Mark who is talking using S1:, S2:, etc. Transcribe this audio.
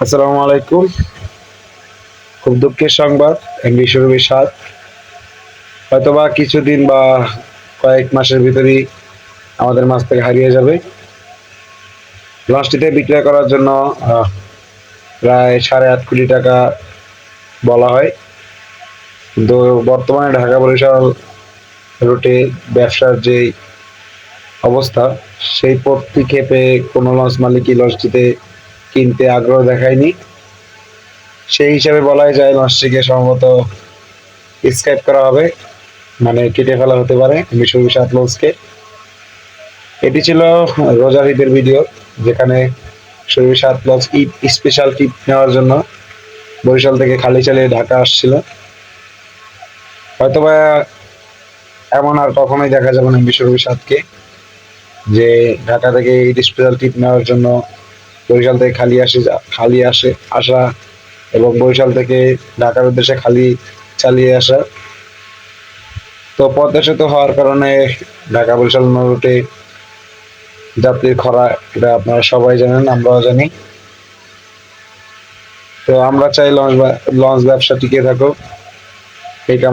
S1: আসসালামু আলাইকুম। খুব দুঃখের সংবাদ, এমভি শোরুমের স্বাদ হয়তোবা কিছুদিন বা কয়েক মাসের ভিতরেই আমাদের মাছ থেকে হারিয়ে যাবে। লঞ্চটিতে বিক্রয় করার জন্য প্রায় 8.5 কোটি টাকা বলা হয়। কিন্তু বর্তমানে ঢাকা বরিশাল রুটে ব্যবসার যে অবস্থা, সেই পরিপ্রেক্ষিতে কোনো লঞ্চ মালিকই লঞ্চটিতে কিনতে আগ্রহ দেখায়নি। সেই হিসাবে বলাই যায় লঞ্চটিকে সম্ভবত স্ক্র্যাপ করা হবে, মানে কেটে ফেলা হতে পারে মিশর সাত লঞ্চকে। এটি ছিল রোজার ঈদের ভিডিও, যেখানে শরীর সাত লঞ্চ ঈদ স্পেশাল টিপ নেওয়ার জন্য বরিশাল থেকে খালি চালিয়ে ঢাকা আসছিল। হয়তোবা এমন আর কখনোই দেখা যাবে না মিশর সাতকে, যে ঢাকা থেকে ঈদ স্পেশাল টিপ নেওয়ার জন্য বরিশাল থেকে খালি আসে আসা, এবং বরিশাল থেকে ঢাকার উদ্দেশ্যে খালি চালিয়ে আসা। তো পদ্মা সেতু হওয়ার কারণে ঢাকা বরিশাল রুটে যাত্রীর খরা, এটা আপনারা সবাই জানেন, আমরাও জানি। তো আমরা চাই লঞ্চ ব্যবসা টিকে থাকুক, এই কামনা